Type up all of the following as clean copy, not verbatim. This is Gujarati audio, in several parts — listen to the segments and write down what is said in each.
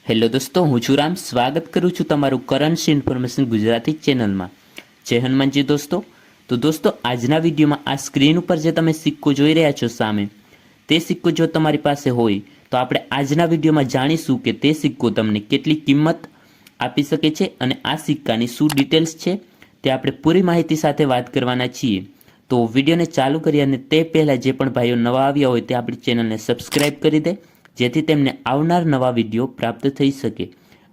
હેલો દોસ્તો, હું છું રામ. સ્વાગત કરું છું તમારું કરન્સી ઇન્ફોર્મેશન ગુજરાતી ચેનલમાં. જય હનુમાનજી દોસ્તો. તો દોસ્તો, આજના વિડીયોમાં આ સ્ક્રીન ઉપર જે તમે સિક્કો જોઈ રહ્યા છો સામે, તે સિક્કો જો તમારી પાસે હોય તો આપણે આજના વિડીયોમાં જાણીશું કે તે સિક્કો તમને કેટલી કિંમત આપી શકે છે અને આ સિક્કાની શું ડિટેલ્સ છે તે આપણે પૂરી માહિતી સાથે વાત કરવાના છીએ. તો વિડીયોને ચાલુ કરી અને તે પહેલાં જે પણ ભાઈઓ નવા આવ્યા હોય તે આપણી ચેનલને સબસ્ક્રાઈબ કરી દે, જેથી તેમને આવનાર નવા વિડીયો પ્રાપ્ત થઈ શકે.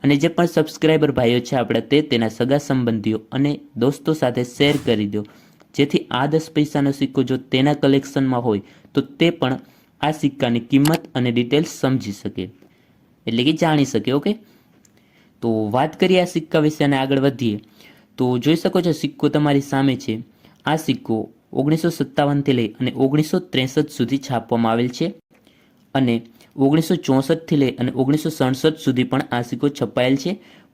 અને જે પણ સબસ્ક્રાઈબર ભાઈઓ છે આપણે તેના સગા સંબંધીઓ અને દોસ્તો સાથે શેર કરી દો, જેથી આ 10 પૈસાનો સિક્કો જો તેના કલેક્શનમાં હોય તો તે પણ આ સિક્કાની કિંમત અને ડિટેલ્સ સમજી શકે, એટલે કે જાણી શકે. ઓકે, તો વાત કરીએ આ સિક્કા વિશે અને આગળ વધીએ. તો જોઈ શકો છો સિક્કો તમારી સામે છે. આ સિક્કો 1957થી લઈ અને 1963 સુધી છાપવામાં આવેલ છે અને 1964થી લઈ અને 1967 સુધી પણ આ સિક્કો છપાયેલ છે.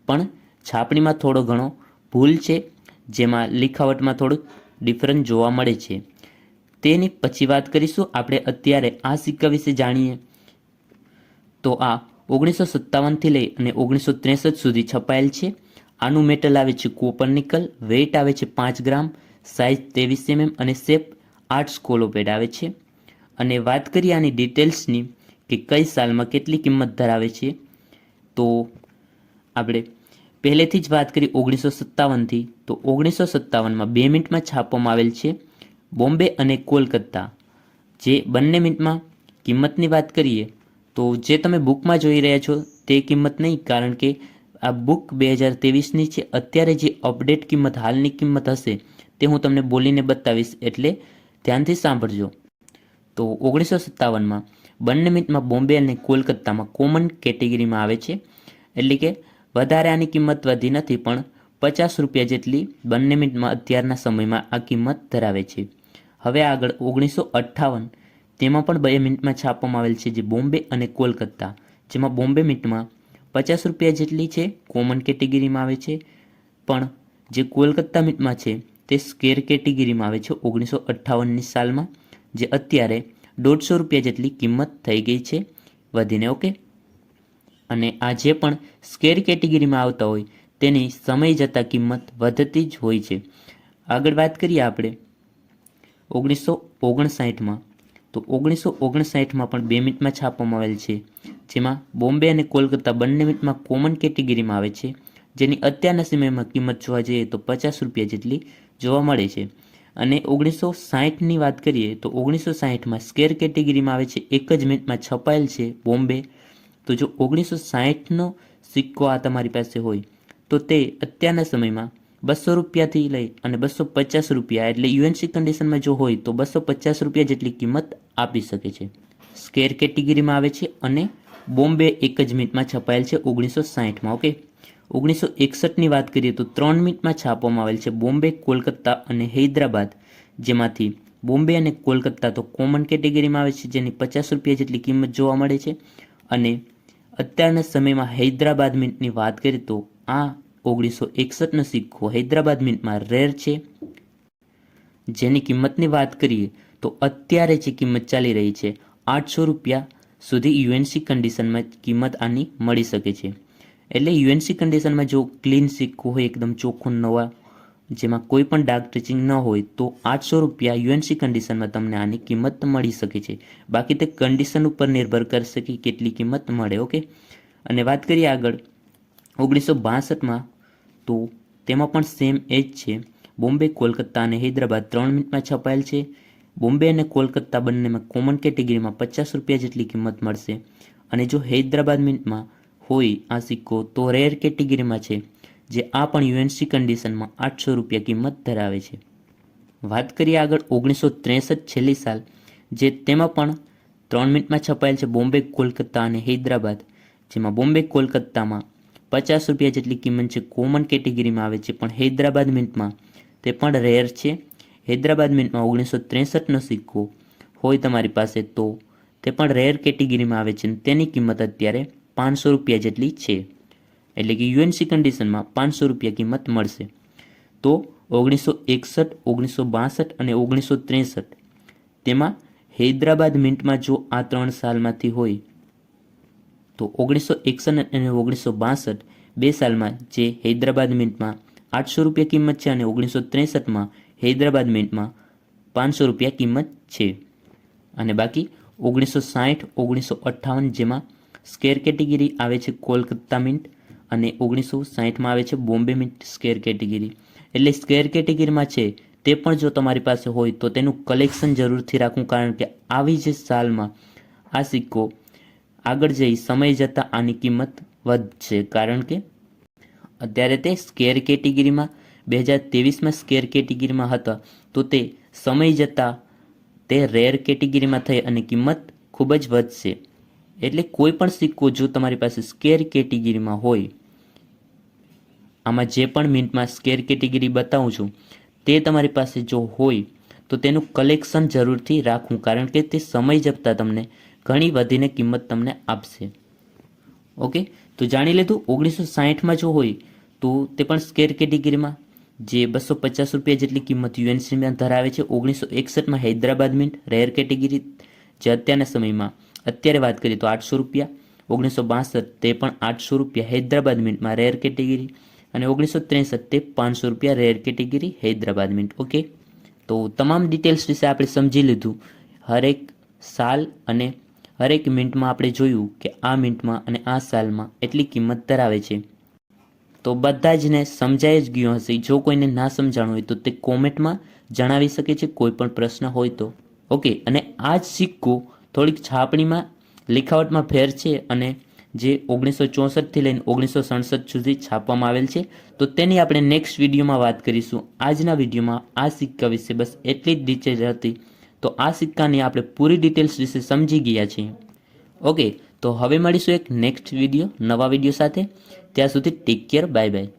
પણ છાપણીમાં થોડો ઘણો ભૂલ છે, જેમાં લિખાવટમાં થોડુંક ડિફરન્સ જોવા મળે છે. તેની પછી વાત કરીશું. આપણે અત્યારે આ સિક્કા વિશે જાણીએ તો આ 1957થી લઈ અને 1963 સુધી છપાયેલ છે. આનું મેટલ આવે છે કોપર નિકલ, વેઇટ આવે છે 5 ગ્રામ, સાઇઝ 23 mm અને શેપ 8 સ્કોલોપેડ આવે છે. અને વાત કરીએ આની ડિટેલ્સની કે કઈ સાલમાં કેટલી કિંમત ધરાવે છે, તો આપણે પહેલેથી જ વાત કરી 1957થી. તો 1957માં 2 મિનિટમાં છાપવામાં આવેલ છે. બોમ્બે અને કોલકાતા જે બંને મિનિટમાં. કિંમતની વાત કરીએ તો જે તમે બુકમાં જોઈ રહ્યા છો તે કિંમત નહીં, કારણ કે આ બુક 2023ની છે. અત્યારે જે અપડેટ કિંમત, હાલની કિંમત હશે તે હું તમને બોલીને બતાવીશ, એટલે ધ્યાનથી સાંભળજો. તો 1957માં બંને મિનિટમાં બોમ્બે અને કોલકાતામાં કોમન કેટેગરીમાં આવે છે, એટલે કે વધારે આની કિંમત વધી નથી, પણ 50 રૂપિયા જેટલી બંને મિનિટમાં અત્યારના સમયમાં આ કિંમત ધરાવે છે. હવે આગળ 1958, તેમાં પણ 2 મિનિટમાં છાપવામાં આવેલ છે, જે બોમ્બે અને કોલકાતા, જેમાં બોમ્બે મિનિટમાં 50 રૂપિયા જેટલી છે, કોમન કેટેગરીમાં આવે છે. પણ જે કોલકાતા મિનિટમાં છે તે સ્કેર કેટેગરીમાં આવે છે 1958ની સાલમાં, જે અત્યારે 150 રૂપિયા જેટલી કિંમત થઈ ગઈ છે વધીને. ઓકે, અને આ જે પણ સ્કેર કેટેગરીમાં આવતા હોય તેની સમય જતાં કિંમત વધતી જ હોય છે. આગળ વાત કરીએ આપણે 1959માં. તો 1959માં પણ 2 મિનિટમાં છાપવામાં આવેલ છે, જેમાં બોમ્બે અને કોલકાતા બંને મિનિટમાં કોમન કેટેગરીમાં આવે છે, જેની અત્યારના સમયમાં કિંમત જોવા જઈએ તો 50 રૂપિયા જેટલી જોવા મળે છે. અને 1960ની વાત કરીએ તો 1960માં સ્કેર કેટેગરીમાં આવે છે, 1 જ મિનિટમાં છપાયેલ છે બોમ્બે. તો જો 1960નો સિક્કો આ તમારી પાસે હોય તો તે અત્યારના સમયમાં 200 રૂપિયાથી લઈ અને 250 રૂપિયા, એટલે યુએનસી કન્ડિશનમાં જો હોય તો 250 રૂપિયા જેટલી કિંમત આપી શકે છે. સ્કેર કેટેગરીમાં આવે છે અને બોમ્બે 1 જ મિનિટમાં છપાયેલ છે 1960માં. ઓકે, 1961ની વાત કરીએ તો 3 મિનિટમાં છાપવામાં આવેલ છે બોમ્બે, કોલકાતા અને હૈદરાબાદ, જેમાંથી બોમ્બે અને કોલકાતા તો કોમન કેટેગરીમાં આવે છે, જેની 50 રૂપિયા જેટલી કિંમત જોવા મળે છે. અને અત્યારના સમયમાં હૈદરાબાદ મિન્ટની વાત કરીએ તો આ 1961નો સિક્કો હૈદરાબાદ મિન્ટમાં રેર છે, જેની કિંમતની વાત કરીએ તો અત્યારે જે કિંમત ચાલી રહી છે 800 રૂપિયા સુધી યુએનસી કન્ડિશનમાં કિંમત આની મળી શકે છે. એટલે યુએનસી કન્ડિશનમાં જો ક્લીન સિક્કો હોય, એકદમ ચોખ્ખો નવા, જેમાં કોઈ પણ ડાર્ક ટચિંગ ન હોય, તો 800 રૂપિયા યુએનસી કન્ડિશનમાં તમને આની કિંમત મળી શકે છે. બાકી તે કન્ડિશન ઉપર નિર્ભર કરશે કે કેટલી કિંમત મળે. ઓકે, અને વાત કરીએ આગળ 1962માં. તો તેમાં પણ સેમ એ જ છે. બોમ્બે, કોલકાતા અને હૈદરાબાદ 3 મિનિટમાં છપાયેલ છે. બોમ્બે અને કોલકાતા બંનેમાં કોમન કેટેગરીમાં 50 રૂપિયા જેટલી કિંમત મળશે. અને જો હૈદરાબાદ મિનિટમાં હોય આ સિક્કો તો રેર કેટેગરીમાં છે, જે આ પણ યુએનસી કન્ડિશનમાં 800 રૂપિયા કિંમત ધરાવે છે. વાત કરીએ આગળ 1963 છેલ્લી સાલ, જે તેમાં પણ 3 મિનિટમાં છપાયેલ છે બોમ્બે, કોલકાતા અને હૈદરાબાદ, જેમાં બોમ્બે કોલકાતામાં 50 રૂપિયા જેટલી કિંમત છે, કોમન કેટેગરીમાં આવે છે. પણ હૈદરાબાદ મિનિટમાં તે પણ રેર છે. હૈદરાબાદ મિનિટમાં 1963નો સિક્કો હોય તમારી પાસે તો તે પણ રેર કેટેગરીમાં આવે છે, તેની કિંમત અત્યારે 500 રૂપિયા જેટલી છે, એટલે કે યુએનસી કન્ડિશનમાં 500 રૂપિયા કિંમત મળશે. તો 1961, 1962 અને 1963, તેમાં હૈદરાબાદ મિન્ટમાં જો આ 3 સાલમાંથી હોય તો 1961 અને 1962 બે સાલમાં જે હૈદરાબાદ મિન્ટમાં 800 રૂપિયા કિંમત છે અને 1963માં હૈદરાબાદ મિન્ટમાં 500 રૂપિયા કિંમત છે. અને બાકી 1960, 1958 જેમાં સ્કેર કેટેગરી આવે છે કોલકાતા મિન્ટ અને 1960માં આવે છે બોમ્બે મિન્ટ સ્કેર કેટેગરી. એટલે સ્કેર કેટેગરીમાં છે તે પણ જો તમારી પાસે હોય તો તેનું કલેક્શન જરૂરથી રાખવું, કારણ કે આવી જ સાલમાં આ સિક્કો આગળ જઈ સમય જતાં આની કિંમત વધશે, કારણ કે અત્યારે તે સ્કેર કેટેગરીમાં 2023માં સ્કેર કેટેગરીમાં હતા તો તે સમય જતાં તે રેર કેટેગરીમાં થઈ અને કિંમત ખૂબ જ વધશે. એટલે કોઈ પણ સિક્કો જો તમારી પાસે સ્કેર કેટેગરીમાં હોય, આમાં જે પણ મિન્ટમાં સ્કેર કેટેગરી બતાવું છું તે તમારી પાસે જો હોય તો તેનું કલેક્શન જરૂરથી રાખવું, કારણ કે તે સમય જતાં તમને ઘણી વધીને કિંમત તમને આપશે. ઓકે, તો જાણી લીધું. 1960માં જો હોય તો તે પણ સ્કેર કેટેગરીમાં જે 250 રૂપિયા જેટલી કિંમત યુએનસીમાં ધરાવે છે. 1961માં હૈદરાબાદ મિન્ટ રેર કેટેગરી જે અત્યારના સમયમાં અત્યારે વાત કરીએ તો 800 રૂપિયા. 1962 તે પણ 800 રૂપિયા હૈદરાબાદ મિન્ટમાં રેર કેટેગરી અને 1963 તે 500 રૂપિયા rare category Hyderabad mint. Okay, તો તમામ ડિટેલ્સ વિશે આપણે સમજી લીધું. હરેક સાલ અને હરેક મિન્ટમાં આપણે જોયું કે આ મિન્ટમાં અને આ સાલમાં એટલી કિંમત ધરાવે છે. તો બધા જને સમજાઈ જ ગયું હશે. જો કોઈને ના સમજાણું હોય તો તે કોમેન્ટમાં જણાવી શકે છે, કોઈ પણ પ્રશ્ન હોય તો. ઓકે, અને આ જ સિક્કો થોડીક છાપણીમાં લિખાવટમાં ફેર છે અને જે 1964થી લઈને 1967 સુધી છાપવામાં આવેલ છે. તો તેની આપણે નેક્સ્ટ વિડીયોમાં વાત કરીશું. આજના વિડીયોમાં આ સિક્કા વિશે બસ એટલી જ ડિટેલ હતી. તો આ સિક્કાની આપણે પૂરી ડિટેલ્સ વિશે સમજી ગયા છીએ. ઓકે, તો હવે મળીશું એક નેક્સ્ટ વિડીયો નવા વિડીયો સાથે. ત્યાં સુધી ટેક કેર, બાય બાય.